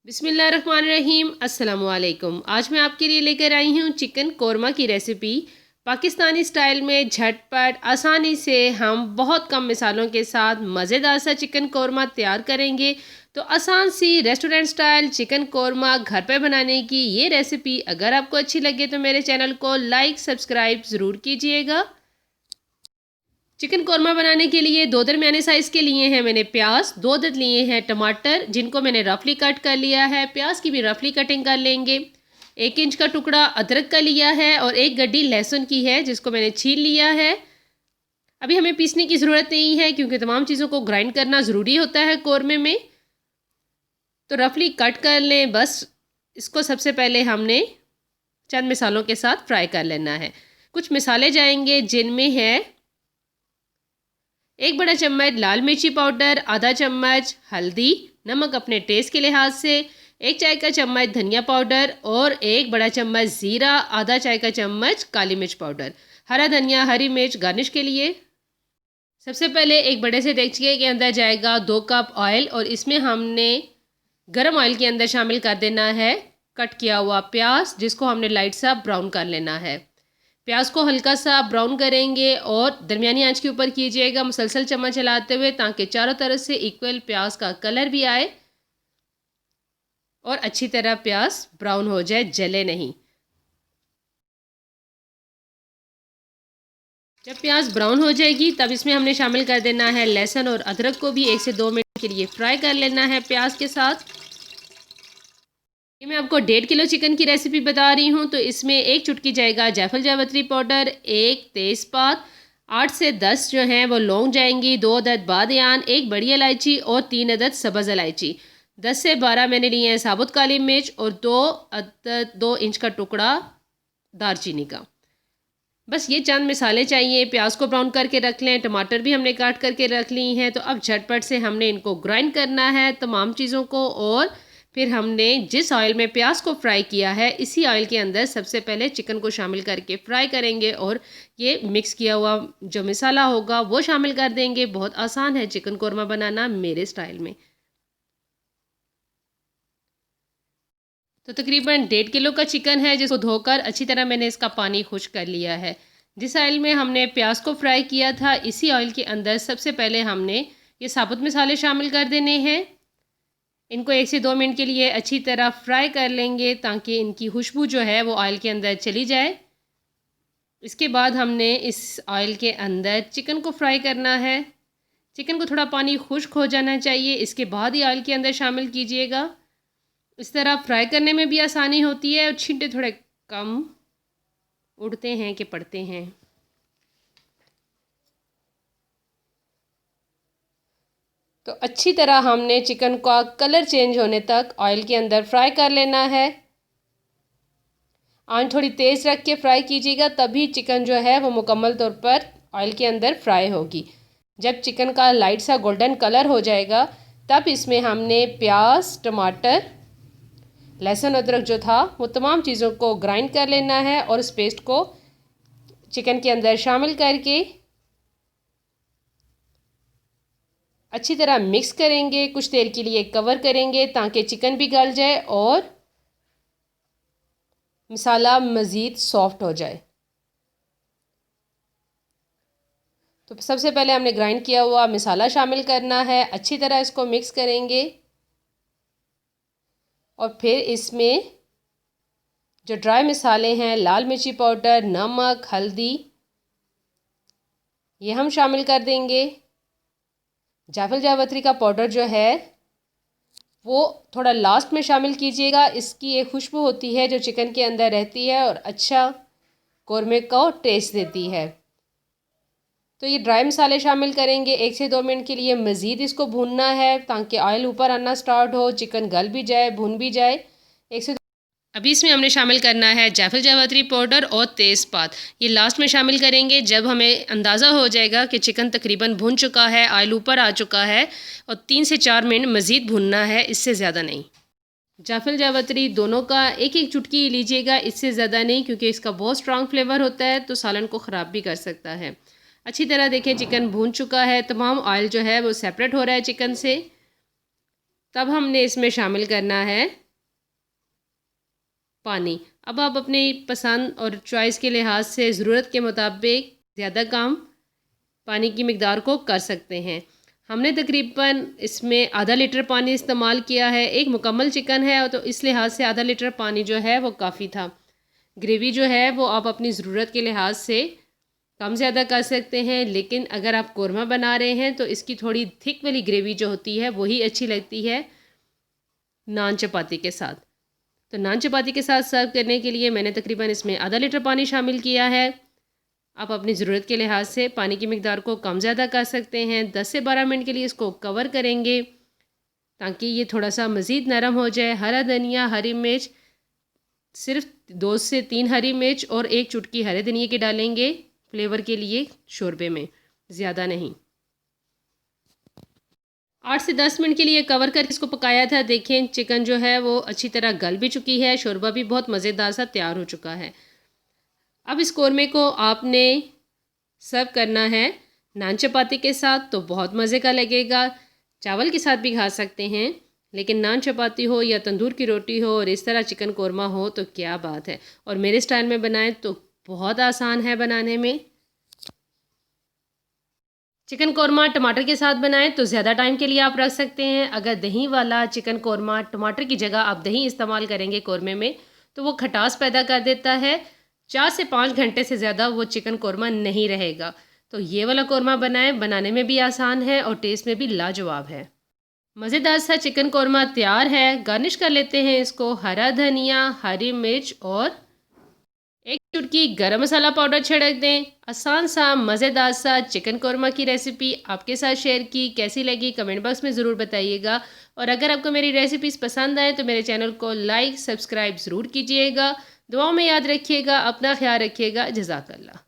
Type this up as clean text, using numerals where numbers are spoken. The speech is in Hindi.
बिस्मिल्लाहिर्रहमानिर्रहीम अस्सलामुअलैकुम। आज मैं आपके लिए लेकर आई हूँ चिकन कोरमा की रेसिपी। पाकिस्तानी स्टाइल में झटपट आसानी से हम बहुत कम मिसालों के साथ मज़ेदार सा चिकन कोरमा तैयार करेंगे। तो आसान सी रेस्टोरेंट स्टाइल चिकन कोरमा घर पे बनाने की ये रेसिपी अगर आपको अच्छी लगे तो मेरे चैनल को लाइक सब्सक्राइब ज़रूर कीजिएगा। चिकन कोरमा बनाने के लिए दो दरमियाने साइज़ के लिए हैं मैंने प्याज, दो अदद लिए हैं टमाटर जिनको मैंने रफली कट कर लिया है। प्याज की भी रफली कटिंग कर लेंगे। 1 इंच का टुकड़ा अदरक का लिया है और एक गड्डी लहसुन की है जिसको मैंने छील लिया है। अभी हमें पीसने की ज़रूरत नहीं है क्योंकि तमाम चीज़ों को ग्राइंड करना ज़रूरी होता है कोरमे में। तो रफली कट कर लें बस। इसको सबसे पहले हमने चंद मिसालों के साथ फ्राई कर लेना है। कुछ मिसाले जाएंगे जिनमें है 1 बड़ा चम्मच लाल मिर्ची पाउडर, आधा चम्मच हल्दी, नमक अपने टेस्ट के लिहाज से, 1 चाय का चम्मच धनिया पाउडर और 1 बड़ा चम्मच ज़ीरा, आधा चाय का चम्मच काली मिर्च पाउडर, हरा धनिया, हरी मिर्च गार्निश के लिए। सबसे पहले एक बड़े से देगचे के अंदर जाएगा 2 कप ऑयल और इसमें हमने गरम ऑयल के अंदर शामिल कर देना है कट किया हुआ प्याज जिसको हमने लाइट सा ब्राउन कर लेना है। प्याज को हल्का सा ब्राउन करेंगे और दरमियानी आंच के ऊपर कीजिएगा मुसलसल चम्मच चलाते हुए ताकि चारों तरफ से इक्वल प्याज का कलर भी आए और अच्छी तरह प्याज ब्राउन हो जाए, जले नहीं। जब प्याज ब्राउन हो जाएगी तब इसमें हमने शामिल कर देना है लहसुन और अदरक को भी 1 से 2 मिनट के लिए फ्राई कर लेना है प्याज के साथ। ये मैं आपको 1.5 किलो चिकन की रेसिपी बता रही हूँ तो इसमें 1 चुटकी जाएगा जायफल जावित्री पाउडर, 1 तेज़पात, 8 से 10 जो हैं वो लौंग जाएंगी, 2 अदद बादियान, 1 बड़ी इलायची और 3 अदद सब्ज़ इलायची, 10 से 12 मैंने लिए हैं साबुत काली मिर्च और 2 इंच का टुकड़ा दालचीनी का। बस ये चंद मिसाले चाहिए। प्याज को ब्राउन करके रख लें, टमाटर भी हमने काट करके रख ली हैं। तो अब झटपट से हमने इनको ग्राइंड करना है तमाम चीज़ों को और फिर हमने जिस ऑयल में प्याज को फ्राई किया है इसी ऑयल के अंदर सबसे पहले चिकन को शामिल करके फ्राई करेंगे और ये मिक्स किया हुआ जो मसाला होगा वो शामिल कर देंगे। बहुत आसान है चिकन कोरमा बनाना मेरे स्टाइल में। तो तकरीबन 1.5 किलो का चिकन है जिसको धोकर अच्छी तरह मैंने इसका पानी खुश्क कर लिया है। जिस ऑयल में हमने प्याज को फ्राई किया था इसी ऑयल के अंदर सबसे पहले हमने ये साबुत मसाले शामिल कर देने हैं। इनको 1 से 2 मिनट के लिए अच्छी तरह फ्राई कर लेंगे ताकि इनकी खुशबू जो है वो ऑयल के अंदर चली जाए। इसके बाद हमने इस ऑयल के अंदर चिकन को फ्राई करना है। चिकन को थोड़ा पानी खुश्क हो जाना चाहिए, इसके बाद ही ऑयल के अंदर शामिल कीजिएगा। इस तरह फ्राई करने में भी आसानी होती है और छींटे थोड़े कम उड़ते हैं कि पड़ते हैं। तो अच्छी तरह हमने चिकन का कलर चेंज होने तक ऑयल के अंदर फ्राई कर लेना है। आंच थोड़ी तेज़ रख के फ्राई कीजिएगा तभी चिकन जो है वो मुकम्मल तौर पर ऑयल के अंदर फ्राई होगी। जब चिकन का लाइट सा गोल्डन कलर हो जाएगा तब इसमें हमने प्याज, टमाटर, लहसुन, अदरक जो था वो तमाम चीज़ों को ग्राइंड कर लेना है और उस पेस्ट को चिकन के अंदर शामिल करके अच्छी तरह मिक्स करेंगे। कुछ देर के लिए कवर करेंगे ताकि चिकन भी गल जाए और मसाला मज़ीद सॉफ्ट हो जाए। तो सबसे पहले हमने ग्राइंड किया हुआ मसाला शामिल करना है, अच्छी तरह इसको मिक्स करेंगे और फिर इसमें जो ड्राई मसाले हैं लाल मिर्ची पाउडर, नमक, हल्दी ये हम शामिल कर देंगे। जायफल जावित्री का पाउडर जो है वो थोड़ा लास्ट में शामिल कीजिएगा, इसकी एक खुशबू होती है जो चिकन के अंदर रहती है और अच्छा कोरमे को टेस्ट देती है। तो ये ड्राई मसाले शामिल करेंगे। 1 से 2 मिनट के लिए मज़ीद इसको भूनना है ताकि ऑयल ऊपर आना स्टार्ट हो, चिकन गल भी जाए, भून भी जाए। 1 से अभी इसमें हमने शामिल करना है जायफल जावित्री पाउडर और तेज़पात। ये लास्ट में शामिल करेंगे जब हमें अंदाज़ा हो जाएगा कि चिकन तकरीबन भुन चुका है, ऑयल ऊपर आ चुका है और 3 से 4 मिनट मज़ीद भुनना है, इससे ज़्यादा नहीं। जायफल जावित्री दोनों का 1-1 चुटकी लीजिएगा, इससे ज़्यादा नहीं क्योंकि इसका बहुत स्ट्रॉन्ग फ्लेवर होता है तो सालन को ख़राब भी कर सकता है। अच्छी तरह देखें चिकन भून चुका है, तमाम ऑयल जो है वो सेपरेट हो रहा है चिकन से। तब हमने इसमें शामिल करना है पानी। अब आप अपनी पसंद और चॉइस के लिहाज से ज़रूरत के मुताबिक ज़्यादा कम पानी की मिकदार को कर सकते हैं। हमने तकरीबन इसमें आधा लीटर पानी इस्तेमाल किया है। एक मुकम्मल चिकन है तो इस लिहाज से आधा लीटर पानी जो है वो काफ़ी था। ग्रेवी जो है वो आप अपनी ज़रूरत के लिहाज से कम ज़्यादा कर सकते हैं, लेकिन अगर आप कोरमा बना रहे हैं तो इसकी थोड़ी थिक वाली ग्रेवी जो होती है वही अच्छी लगती है नान चपाती के साथ। तो नान चपाती के साथ सर्व करने के लिए मैंने तकरीबन इसमें आधा लीटर पानी शामिल किया है। आप अपनी ज़रूरत के लिहाज से पानी की मिकदार को कम ज़्यादा कर सकते हैं। 10 से 12 मिनट के लिए इसको कवर करेंगे ताकि ये थोड़ा सा मज़ीद नरम हो जाए। हरा धनिया, हरी मिर्च, सिर्फ 2 से 3 हरी मिर्च और 1 चुटकी हरे धनिया की डालेंगे फ्लेवर के लिए शोरबे में, ज़्यादा नहीं। 8 से 10 मिनट के लिए कवर करके इसको पकाया था। देखें चिकन जो है वो अच्छी तरह गल भी चुकी है, शोरबा भी बहुत मज़ेदार सा तैयार हो चुका है। अब इस कोरमे को आपने सर्व करना है नान चपाती के साथ, तो बहुत मज़े का लगेगा। चावल के साथ भी खा सकते हैं, लेकिन नान चपाती हो या तंदूर की रोटी हो और इस तरह चिकन कोरमा हो तो क्या बात है। और मेरे स्टाइल में बनाएं तो बहुत आसान है बनाने में। चिकन कोरमा टमाटर के साथ बनाएं तो ज़्यादा टाइम के लिए आप रख सकते हैं। अगर दही वाला चिकन कोरमा टमाटर की जगह आप दही इस्तेमाल करेंगे कोरमे में तो वो खटास पैदा कर देता है। 4 से 5 घंटे से ज़्यादा वो चिकन कोरमा नहीं रहेगा। तो ये वाला कोरमा बनाएं, बनाने में भी आसान है और टेस्ट में भी लाजवाब है। मज़ेदार सा चिकन कोरमा तैयार है। गार्निश कर लेते हैं इसको हरा धनिया, हरी मिर्च और 1 चुटकी गरम मसाला पाउडर छिड़क दें। आसान सा मज़ेदार सा चिकन कोरमा की रेसिपी आपके साथ शेयर की। कैसी लगी कमेंट बॉक्स में ज़रूर बताइएगा। और अगर आपको मेरी रेसिपीज़ पसंद आए तो मेरे चैनल को लाइक सब्सक्राइब ज़रूर कीजिएगा। दुआओं में याद रखिएगा, अपना ख्याल रखिएगा। जज़ाकल्लाह।